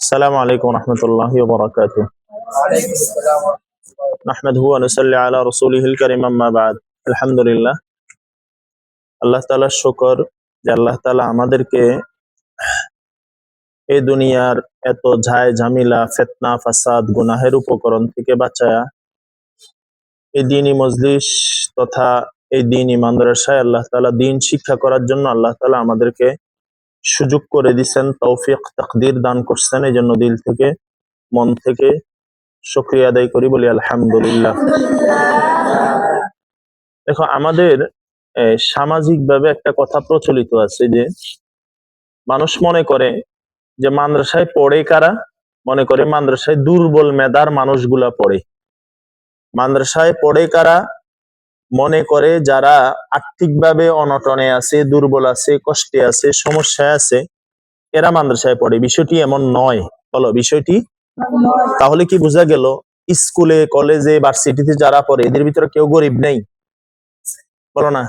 السلام عليكم ورحمة الله وبركاته. وعليكم السلام ورحمة الله. نحمده ونصلي على رسوله الكريم أما بعد. আলহামদুলিল্লাহ, আল্লাহ তাআলার শুকর যে আল্লাহ তাআলা আমাদেরকে এই দুনিয়ার এত ঝায় ঝামেলা, ফিতনা, ফাসাদ, গুনাহের উপকরণ থেকে বাঁচায়া এই দ্বীনি মজলিস তথা এই দ্বীনি মাদ্রাসায় আল্লাহ তাআলা দ্বীন শিক্ষা করার জন্য আল্লাহ তাআলা আমাদেরকে সুযোগ করে দিয়েছেন, তৌফিক তাকদীর দান করছেন। এই জন্য দিল থেকে, মন থেকে শুকরিয়া আদায় করি, বলি আলহামদুলিল্লাহ। দেখো, আমাদের সামাজিকভাবে একটা কথা প্রচলিত আছে যে মানুষ মনে করে যে মাদ্রাসায় পড়ে কারা, মনে করে মাদ্রাসায় দুর্বল মেধার মানুষগুলা পড়ে। মাদ্রাসায় পড়ে কারা, মনে করে যারা আর্থিকভাবে অনটনে আছে, দুর্বল আছে, কষ্টে আছে, সমস্যায় আছে, এরা মাদ্রাসায় পড়ে। বিষয়টি এমন নয়। বলো বিষয়টি। তাহলে কি বোঝা গেল? স্কুলে, কলেজে, ভার্সিটিতে যারা পড়ে এদের ভিতরে কেউ গরিব নেই? বলো না।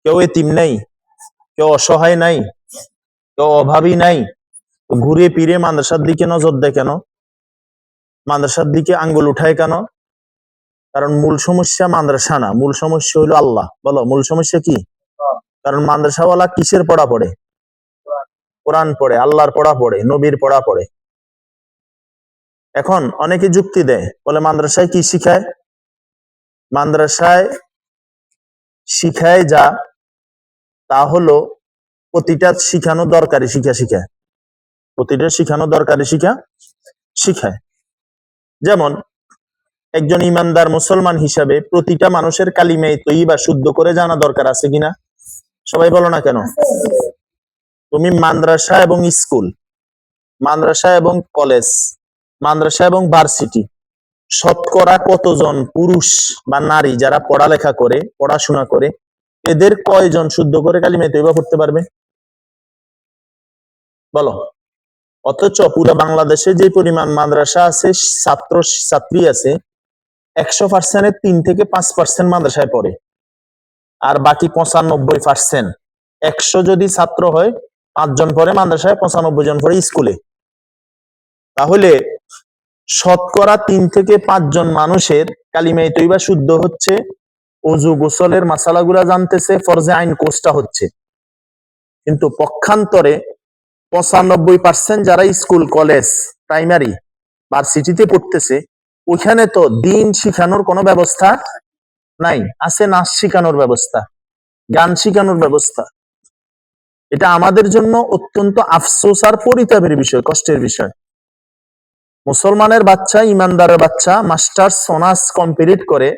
কেউ এতিম নাই, কেউ অসহায় নাই, কেউ অভাবী নাই। ঘুরে ফিরে মাদ্রাসার দিকে নজর দেয় কেন? মাদ্রাসার দিকে আঙ্গুল উঠায় কেন? কারণ মূল সমস্যা মাদ্রাসা না, মূল সমস্যা হলো আল্লাহ। বলো, মূল সমস্যা কি? কারণ মাদ্রাসাওয়ালা কিসের পড়া পড়ে? কোরআন পড়ে, আল্লাহর পড়া পড়ে, নবীর পড়া পড়ে। এখন অনেকে যুক্তি দেয়, বলে মাদ্রাসায় কি শিখায়? মাদ্রাসায় শিখায় যা, তা হলো প্রতিটা শিখানো দরকারি শিক্ষা শিখায়। প্রতিটা শিখানো দরকারি শিক্ষা শিখায়। যেমন একজন ইমানদার মুসলমান হিসাবে প্রতিটা মানুষের কালিমা তৈয়বা শুদ্ধ করে জানা দরকার আছে কিনা? সবাই বলো না কেন? তুমি মাদ্রাসা এবং স্কুল, মাদ্রাসা এবং কলেজ, মাদ্রাসা এবং ভার্সিটি, শতকরা কতজন পুরুষ বা নারী যারা পড়ালেখা করে, পড়াশোনা করে, এদের কয়জন শুদ্ধ করে কালিমা তৈয়বা পড়তে পারবে? বলো। অথচ পুরো বাংলাদেশে যে পরিমাণ মাদ্রাসা আছে, ছাত্র ছাত্রী আছে, 100%-এর 3 থেকে 5% মাদ্রাসায় পড়ে, আর বাকি 95%। 100 যদি ছাত্র হয়, 5 জন পড়ে মাদ্রাসায়, 95 জন পড়ে স্কুলে। তাহলে শতকরা 3 থেকে 5 জন মানুষের কালিমা তৈয়বা শুদ্ধ হচ্ছে, ওযু গোসলের মাসালাগুলা জানতেছে, ফরজে আইন কোর্সটা হচ্ছে। কিন্তু পক্ষান্তরে 95% যারা স্কুল, কলেজ, প্রাইমারি, ভার্সিটিতে পড়তেছে, ওইখানে তো দিন শিখানোর কোনো ব্যবস্থা নাই। আছে নাচ শিখানোর ব্যবস্থা, গান শিখানোর ব্যবস্থা। এটা আমাদের জন্য অত্যন্ত আফসোস আর পরিতাপের বিষয়, কষ্টের বিষয়। মুসলমানের বাচ্চা, ইমানদারের বাচ্চা মাস্টার্স, অনার্স কমপ্লিট করে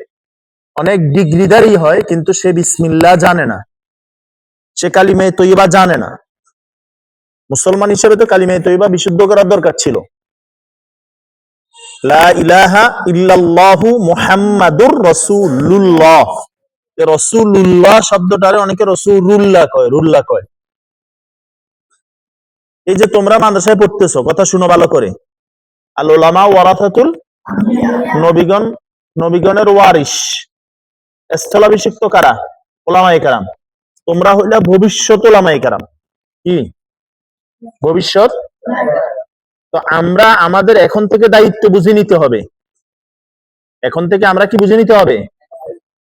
অনেক ডিগ্রিদারি হয়, কিন্তু সে বিসমিল্লাহ জানে না, সে কালিমা তৈয়বা জানে না। মুসলমান হিসেবে তো কালিমা তৈয়বা বিশুদ্ধ করার দরকার ছিল। লা ইলাহা ইল্লাল্লাহু মুহাম্মাদুর রাসূলুল্লাহ। রাসূলুল্লাহ শব্দটারে অনেকে রাসূলুল্লাহ কয়, রুল্লাহ কয়। এই যে তোমরা মাদ্রাসায় পড়তেছো, কথা শুনো ভালো করে। আল উলামা ওয়ারাসাতুল নবীগণ, নবীগণের ওয়ারিস, স্থলাভিষিক্ত কারা? উলামায়ে কেরাম। তোমরা হইলা ভবিষ্যৎ উলামায়ে কেরাম। কি ভবিষ্যৎ? তো আমরা আমাদের এখন থেকে দায়িত্ব বুঝে নিতে হবে। এখন থেকে আমরা কি বুঝে নিতে হবে?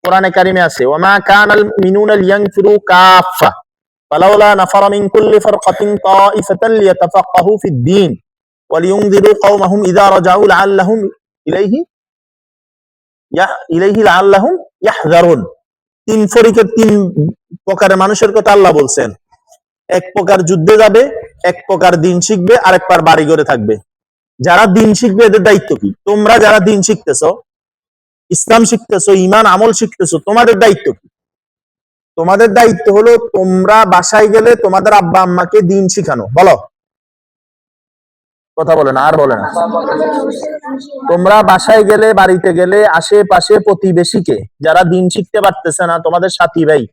কোরআনে কারিমে আছে, ওয়ামা কানাল মিনুনা লিয়ানফিরু কাফা ফালাউলা নাফারা মিন কুল্লি ফারকাতিন তাইফাতান লিয়াতাফাক্কাহু ফিদ-দীন ওয়া লিয়ুনযিরু কওমাহুম ইযা রাজাউ লাআল্লাহুম ইলাইহি লাআল্লাহুম ইয়াহযারুন। তিন প্রকারের মানুষের কথা আল্লাহ বলছেন। এক প্রকার যুদ্ধে যাবে, এক প্রকার দিন শিখবে, আরেক প্রকার বাড়ি ঘরে থাকবে। যারা দিন শিখবে এদের দায়িত্ব কি? তোমরা যারা দিন শিখতেছো, ইসলাম শিখতেছো, ঈমান আমল শিখতেছো, তোমাদের দায়িত্ব কি? তোমাদের দায়িত্ব হলো তোমরা বাসায় গেলে তোমাদের আব্বা আম্মাকে দিন শিখানো। বলো, কথা বলে না, আর বলে না। তোমরা বাসায় গেলে, বাড়িতে গেলে, আশেপাশে প্রতিবেশীকে যারা দিন শিখতে পারতেছে না, তোমাদের সাথী ভাই,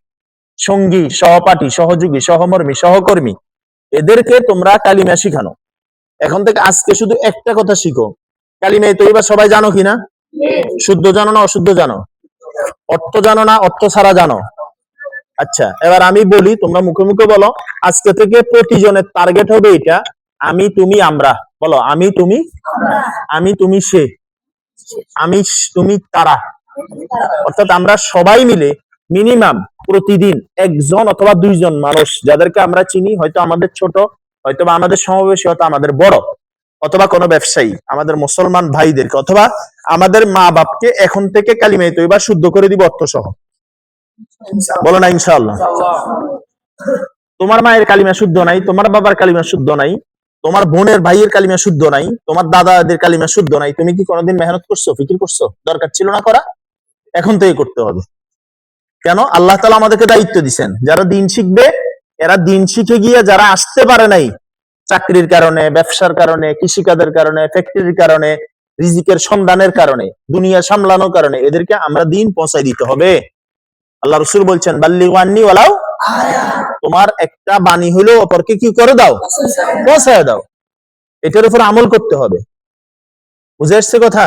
সঙ্গী, সহপাঠী, সহযোগী, সহমর্মী, সহকর্মী, এদেরকে তোমরা কালিমা শিখানো। এখন থেকে আজকে শুধু একটা কথা শিখো, কালিমা তৈয়বা সবাই জানো কিনা? শুদ্ধ জানো না অশুদ্ধ জানো? অর্থ জানো না অর্থ ছাড়া জানো? আচ্ছা, এবার আমি বলি, তোমরা মুখে মুখে বলো। আজকে থেকে প্রতিজনের টার্গেট হবে এটা, আমি তুমি আমরা, বলো আমি তুমি, আমি তুমি সে, আমি তুমি তারা। অর্থাৎ আমরা সবাই মিলে মিনিমাম প্রতিদিন একজন অথবা দুইজন মানুষ যাদেরকে আমরা চিনি, হয়তো আমাদের ছোট, হয়তো বা আমাদের সমবয়সী, হয়তো আমাদের বড়, অথবা কোনো ব্যবসায়ী, আমাদের মুসলমান ভাইদেরকে অথবা আমাদের মা বাপকে এখন থেকে কালিমায়ে তৈবা শুদ্ধ করে দিব অর্থ সহ। বলো না ইনশাআল্লাহ। তোমার মায়ের কালিমা শুদ্ধ নাই, তোমার বাবার কালিমা শুদ্ধ নাই, তোমার বোনের ভাইয়ের কালিমা শুদ্ধ নাই, তোমার দাদাদের কালিমা শুদ্ধ নাই, তুমি কি কোনোদিন মেহনত করছো, ফিকির করছো? দরকার ছিল না করা, এখন থেকে করতে হবে। কেন? আল্লাহ তাআলা আমাদেরকে দায়িত্ব দিচ্ছেন, যারা দিন শিখবে এরা দিন শিখে গিয়ে যারা আসতে পারে নাই চাকরির কারণে, ব্যবসার কারণে, কৃষিকাজের কারণে, ফ্যাক্টরির কারণে, রিজিকের সন্ধানের কারণে, দুনিয়া সামলানোর কারণে, এদেরকে আমরা দিন পৌঁছাই দিতে হবে। আল্লাহ রাসূল বলছেন, বাল্লিগু আন্নী ওয়ালাউ আয়া, তোমার একটা বাণী হলো অপরকে কি করে দাও, পৌঁছায় দাও। এটার উপর আমল করতে হবে। বুঝে আসছে কথা?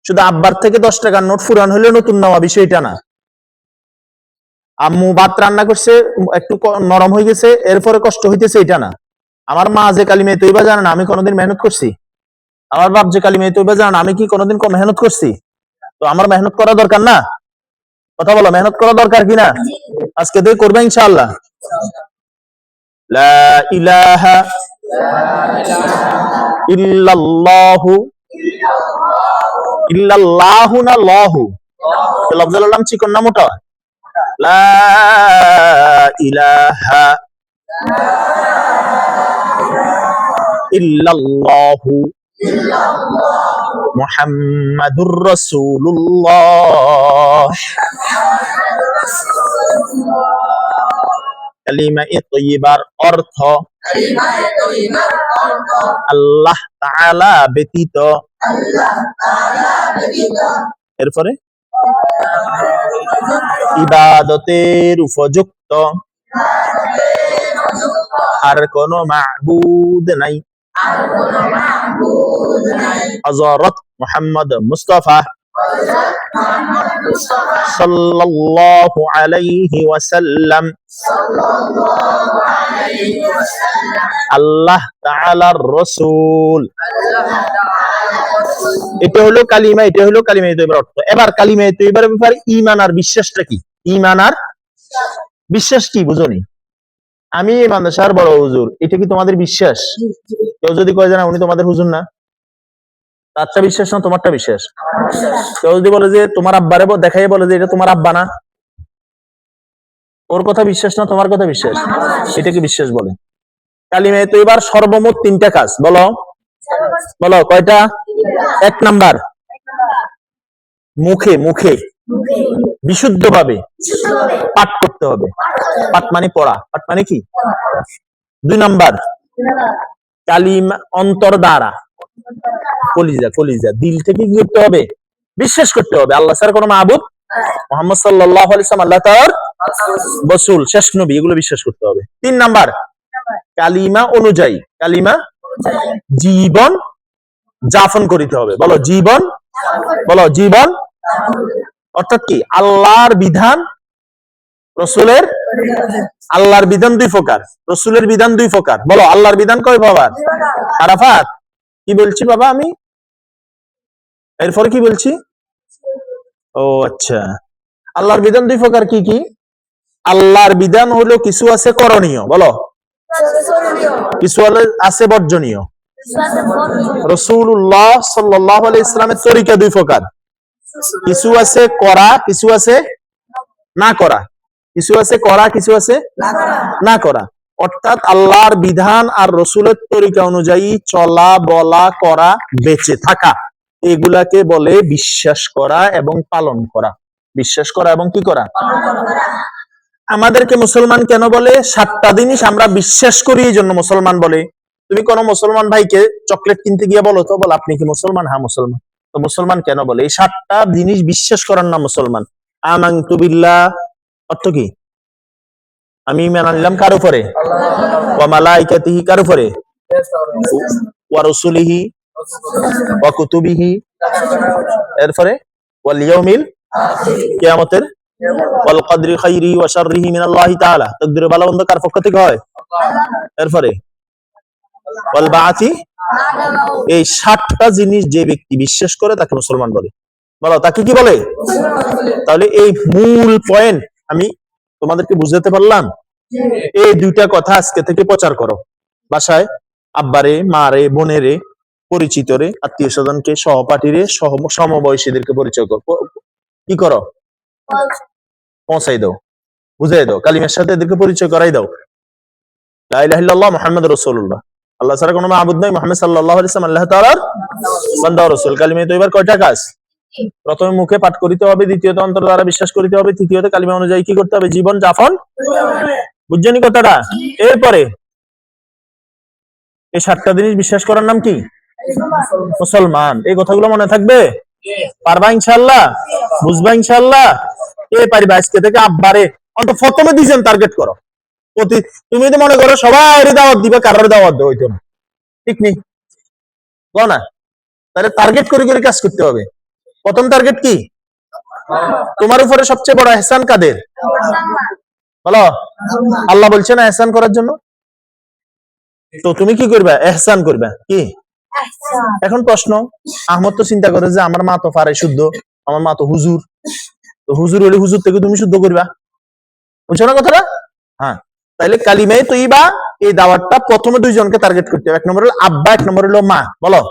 শুধু আব্বার থেকে 10 টাকার নোট ফুরান হলে নতুন নেওয়া, বিষয়টা না। আম্মু ভাত রান্না করছে, একটু নরম হয়ে গেছে, এরপরে কষ্ট হইতেছে, এটা না। আমার মা যে কালিমায়ে তৈবা জানে না, আমি কোনোদিন মেহনত করছি? আমার বাপ যে কালিমায়ে তৈবা জানে না, আমি কি কোনোদিন মেহনত করছি? তো আমার মেহনত করা দরকার না? কথা বলো, মেহনত করা দরকার কিনা? আজকে থেকে করবে ইনশাআল্লাহ। লা ইলাহা ইল্লাল্লাহু, ইল্লাল্লাহু না লাহু? লফজুল নাম চিকন না মোটা? লা ইলাহা ইল্লাল্লাহু মুহাম্মাদুর রাসূলুল্লাহ। কালিমায়ে তয়্যিবার অর্থ আল্লাহ তাআলা ব্যতীত, এরপরে ইবাদতের উপযুক্ত আর কোন মা'বুদ নাই। হযরত মুহাম্মদ মুস্তাফা সাল্লাল্লাহু আলাইহি ওয়াসাল্লাম আল্লাহ তাআলার রাসূল। এটা হলো কালিমা, এটা হলো কালিমায়ে তয়্যিবার অর্থ। এবার কালিমায়ে তয়্যিবার ব্যাপারে ঈমান আর বিশ্বাসটা কি? ঈমান আর বিশ্বাস কি বুঝুনি? আমি এই মাদ্রাসার বড় হুজুর, এটা কি তোমাদের বিশ্বাস? কেউ যদি কয় যে না উনি তোমাদের হুজুর না, তারটা বিশ্বাস না তোমারটা বিশ্বাস? কেউ যদি বলে যে তোমার আব্বারে দেখাই বলে যে এটা তোমার আব্বা না, ওর কথা বিশ্বাস না তোমার কথা বিশ্বাস? এটাকে বিশ্বাস বলে। কালিমায়ে তয়্যিবার সর্বমোট 3টা কাজ, বলো বলো কয়টা? 1 নাম্বার, মুখে মুখে বিশুদ্ধভাবে পাঠ করতে হবে। পাঠ মানে পড়া, পাঠ মানে কি? 2 নাম্বার, কালিমা অন্তর দ্বারা, কলিজা কলিজা দিল থেকে কি করতে হবে? বিশ্বাস করতে হবে আল্লাহ ছাড়া কোনো মাবুদ, মুহাম্মদ সাল্লাল্লাহু আলাইহি ওয়াসাল্লাম আল্লাহ তাআলার রাসূল, শেষ নবী, এগুলো বিশ্বাস করতে হবে। 3 নাম্বার, কালিমা অনুযায়ী, কালিমা জীবন যাপন করিতে হবে। বলো জীবন, বলো জীবন। অর্থাৎ কি? আল্লাহর বিধান, রাসূলের, আল্লাহর বিধান 2 প্রকার, রাসূলের বিধান 2 প্রকার। বলো আল্লাহর বিধান কয় প্রকার? আরাফাত কি বলছি বাবা আমি? এরপরে কি বলছি? ও আচ্ছা, আল্লাহর বিধান 2 প্রকার। কি কি? আল্লাহর বিধান হলো কিছু আছে করণীয়, বলো, কিছু আছে বর্জনীয়। রাসূলুল্লাহ সাল্লাল্লাহু আলাইহি ইসলামের তরিকা 2 প্রকার, কিছু আছে করা, কিছু আছে না করা, কিছু আছে করা, কিছু আছে না করা। অর্থাৎ আল্লাহর বিধান আর রাসূলের তরিকা অনুযায়ী চলা, বলা, করা, বেঁচে থাকা, এগুলাকে বলে বিশ্বাস করা এবং পালন করা। বিশ্বাস করা এবং কি করা? আমাদেরকে মুসলমান কেন বলে? 7টা জিনিস আমরা বিশ্বাস করি, এই জন্য মুসলমান বলে। তুমি কোন মুসলমান ভাইকে চকলেট কিনতে গিয়ে বলো তো, বল আপনি কি মুসলমান? হ্যাঁ মুসলমান। তো মুসলমান কেন বলে? এই 7টা জিনিস বিশ্বাস করার নাম মুসলমান। আমানতু বিল্লাহ অর্থ কি? আমি ঈমান আনলাম কার উপরে? ওয়া মালাইকাতিহি, কার উপরে? ওয়া রাসূলিহি ওয়া কুতুবিহি, এরপরে ওয়াল ইয়াউমিল কিয়ামতের, ওয়াল কদরি খাইরিহি ওয়া শাররিহি মিনাল্লাহি তাআলা, তাকদীর ভালো মন্দ কার পক্ষ থেকে হয়? এরপরে ওয়াল বাআতি, এই 7টা জিনিস যে ব্যক্তি বিশ্বাস করে তাকে মুসলমান বলে। বলো তাকে কি বলে? তাহলে এই মূল পয়েন্ট আমি তোমাদেরকে বুঝাতে পারলাম। এই 2টা কথা আজকে থেকে প্রচার করো বাসায়, আব্বারে, মারে, বোনেরে, পরিচিতরে, আত্মীয় স্বজনকে, সহপাঠীরে, সমবয়সীদেরকে পরিচয় করো, কি করো, পৌঁছাই দাও, বুঝাই দাও, কালিমার সাথে এদেরকে পরিচয় করাই দাও। লা ইলাহা ইল্লাল্লাহ মুহাম্মাদুর রাসূলুল্লাহ, আল্লাহ ছাড়া কোনো মাবুদ নাই, মুহাম্মদ সাল্লাল্লাহু আলাইহি ওয়াসাল্লাম আল্লাহ তাআলার বান্দা ও রাসূল। কালিমা তৈবার কয়টা কাজ? প্রথমে মুখে পাঠ করিতে হবে, দ্বিতীয়ত অন্তর দ্বারা বিশ্বাস করিতে হবে, তৃতীয়ত কালিমা অনুযায়ী কি করতে হবে? জীবন যাপন। বুঝছেন কথাটা? এরপরে এই 7টা জিনিস বিশ্বাস করার নাম কি? মুসলমান। এই কথাগুলো মনে থাকবে? পারবা ইনশাআল্লাহ? বুঝবা ইনশাআল্লাহ? কে পারবা? আজকে থেকে আব্বারে অন্তত প্রথমে 2জন টার্গেট করো। তুমি যদি মনে করো সবাই দাওয়াত দিবে, কারোর দাওয়াত দেওয়া হইতো না, ঠিক নেই না? তাহলে টার্গেট করে করে কাজ করতে হবে। প্রথম টার্গেট কি? তোমার উপরে সবচেয়ে বড় ইহসান কাদের? বলো। আল্লাহ বলছেন ইহসান করার জন্য, তো তুমি কি করবে? ইহসান করবে। কি এখন প্রশ্ন, আহমদ তো চিন্তা করে যে আমার মা তো পারে শুদ্ধ, আমার মা তো হুজুর, তো হুজুর হলে হুজুর থেকে তুমি শুদ্ধ করবা, বুঝছো না কথাটা? হ্যাঁ, তাইলে কালিমায়ে তৈয়বা এই দাওয়াতটা প্রথমে 2জনকে টার্গেট করতে হবে। 1 নম্বর হলো আব্বা, 1 নম্বর হলো মা। বলো।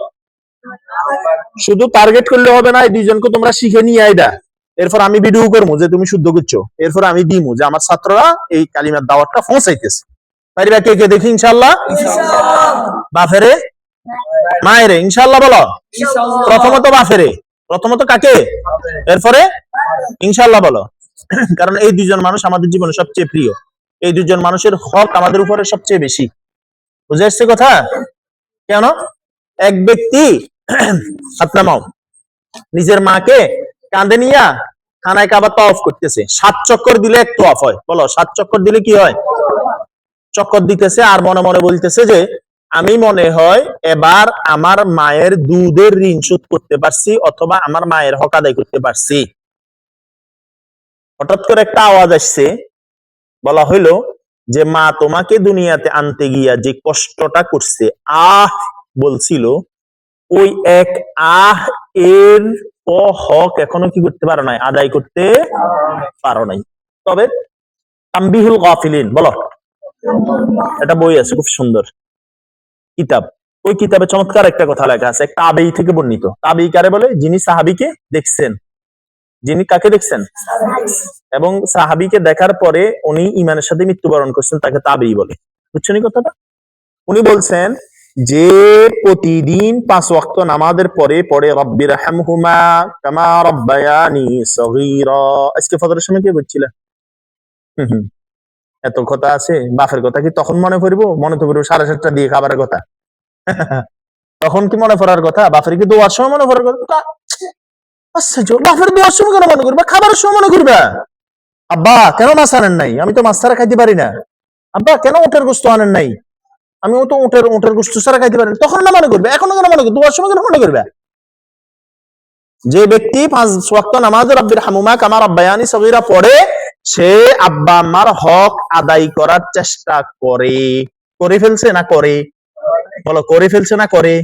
শুধু টার্গেট করলে হবে না, এই 2জনকে তোমরা শিখে নিয়ে আইবা। এরপর আমি ভিডিও করবো যে তুমি শুদ্ধ করছো, এরপর আমি দিমু যে আমার ছাত্ররা এই কালিমার দাওয়াতটা পৌঁছাইতেছে। পারিবা কে কে? দেখি ইনশাআল্লাহ। বাফেরে, মায়েরে, ইনশাআল্লাহ বলো। প্রথমত বাফেরে, প্রথমত কাকে, এরপরে ইনশাআল্লাহ বলো। কারণ এই 2জন মানুষ আমাদের জীবনে সবচেয়ে প্রিয়, এই 2জন মানুষের হক আমাদের উপরে সবচেয়ে বেশি। বুঝে আসছে কথা? কেন? এক ব্যক্তি আপনার মা নিজের মাকে কাঁধে নিয়া খানায় কাবা তাওয়াফ করতেছে, 7 চক্কর দিলে 1 তাওয়াফ হয়। বলো 7 চক্কর দিলে কি হয়? চক্কর দিতেছে, আর মনে মনে বলতেছে যে আমি মনে হয় এবার আমার মায়ের দুধের ঋণ শোধ করতে পারছি, অথবা আমার মায়ের হক আদায় করতে পারছি। হঠাৎ করে একটা আওয়াজ আসছে, বলা হইলো যে মা তোমাকে দুনিয়াতে আনতে গিয়া যে কষ্টটা করছে, আহ বলছিল, ওই এক আহ এর হক এখনো কি করতে পারো নাই? আদায় করতে পারো নাই। তবে তানবিহুল গাফিলিন, বলো, এটা বই আছে খুব সুন্দর কিতাব, ওই কিতাবে চমৎকার একটা কথা লেখা আছে, একটা তাবেঈ থেকে বর্ণিত। তাবেঈ কারে বলে? যিনি সাহাবীকে দেখছেন। যিনি কাকে দেখছেন? এবং সাহাবীকে দেখার পরে উনি ঈমানের সাথে মৃত্যুবরণ করছেন, তাকে তাবেঈ বলে। বুঝছেন কথাটা? উনি বলছেন যে প্রতিদিন 5 ওয়াক্ত নামাজের পরে পড়ে রব্বিরহামহুমা কামা রাব্বায়ানি সগীরা। আজকে ফজরের সময় কি বলছিলেন? এত কথা আছে, বাপের কথা কি তখন মনে পড়বো? মনে তো পড়বো 7:30 দিয়ে খাবারের কথা। তখন কি মনে পড়ার কথা? বাপের কি দোয়ার সময় মনে পড়ার কথা? আশ্চর্য, বাপের দোয়ার সময় কেন মনে করবে? খাবারের সময় মনে করবে। আব্বা কেন মাছ আনেন নাই? আমি তো মাছ ছাড়া খাইতে পারি না। আব্বা কেন উটের গোস্ত আনেন নাই? আমি তো উটের গোস্ত ছাড়া খাইতে পারি না। তখন না মনে করবে, এখনো কেন মনে করবে? দোয়ার সময় কেন মনে করবে? যে ব্যক্তি 5 ওয়াক্ত নামাজ রব্বিরহামহুমা কামা রাব্বায়ানি সগীরা পড়ে, সে আব্বা আম্মার হক আদায় করার চেষ্টা করে। করে ফেলছে না করে? বলো, করে ফেলছে না করে?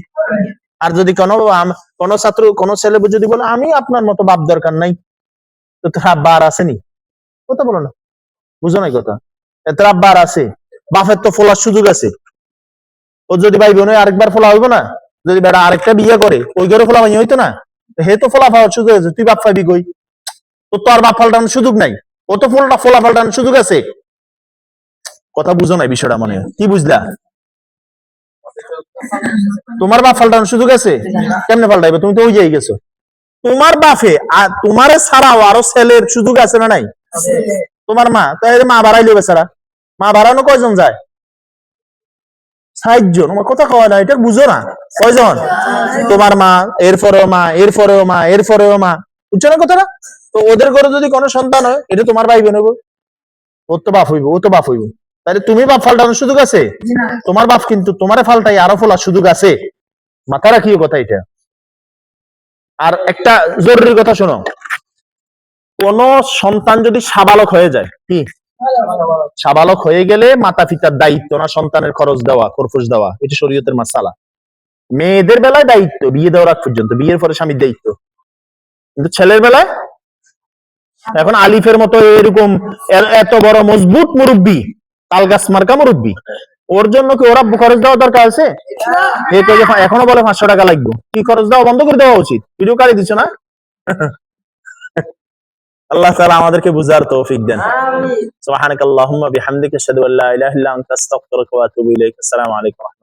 আর যদি কোনো ছাত্র, কোনো ছেলে যদি বলে আমি আপনার মতো বাপ দরকার নাই, তো তোর আব্বা আর আসেনি? কথা বলো না, বুঝো নাই কথা? তোর আব্বা আর আছে, বাপের তো ফোলার সুযোগ আছে। ও যদি ভাই বোন আরেকবার ফোলা হইব না? যদি বেটা আরেকটা বিয়ে করে, ওই ঘরে ফোলা ভাই হইতো না? হে তো ফোলা পাওয়ার সুযোগ আছে, তুই বাপ পাবি কই? তোর তো আর বাপ পাল্টানোর সুযোগ নাই, ও তো ফোলা পাল্টানোর সুযোগ আছে। কথা বুঝো নাই বিষয়টা? মনে কি বুঝলা? তোমার বাপ পাল্টানোর সুযোগ আছে? কেমনে পাল্টাইবে? তুমি তো ওই যাই গেছো। তোমার বাপে আর তোমার ছাড়াও আরো ছেলের সুযোগ আছে না নাই? তোমার মা, তাই মা বাড়াইলো বেচারা, মা বাড়ানো কয়জন যায়? 60 জন। আমার কথা কয় না, এটা বুঝো না? কয়জন? তোমার মা, এরপরেও মা, এরপরেও মা, এরপরেও মা। বুঝছো না কথাটা? তো ওদের ঘরে যদি কোনো সন্তান হয়, এটা তোমার ভাই বোন হইব, ওর তো বাপ হইব, ও তো বাপ হইব। তাহলে তুমি বাপ ফাল্টানোর সুযোগ আছে? তোমার বাপ কিন্তু তোমারে ফাল্টাই আরো ফলার সুযোগ আছে। মাথা রাখিও কথা এটা। আর একটা জরুরি কথা শোনো, কোন সন্তান যদি সাবালক হয়ে যায়, কি সাবালক হয়ে গেলে মাতা পিতার দায়িত্ব না সন্তানের খরচ দেওয়া, খরফুস দেওয়া, এটা শরীয়তের মাসালা। মেয়েদের বেলায় দায়িত্ব বিয়ে দেওয়ার আগ পর্যন্ত, বিয়ের পরে স্বামীর দায়িত্ব। কিন্তু ছেলের বেলায় এখন আলিফের মতো এরকম এত বড় মজবুত মুরব্বী, তালগাছ মার্কা মুরব্বী, ওর জন্য কি ওরা খরচ দেওয়া দরকার আছে? এখনো বলে 500 টাকা লাগবে, কি খরচ দেওয়া বন্ধ করে দেওয়া উচিত? ভিডিও কাটি দিচ্ছ না? আল্লাহ তাআলা আমাদেরকে বুঝার তৌফিক দেন। সুবহানাকাল্লাহুম্মা বিহামদিকা আশহাদু আল্লা ইলাহা ইল্লা আনতা আস্তাগফিরুকা ওয়া আতুবু ইলাইক। আসসালামু আলাইকুম।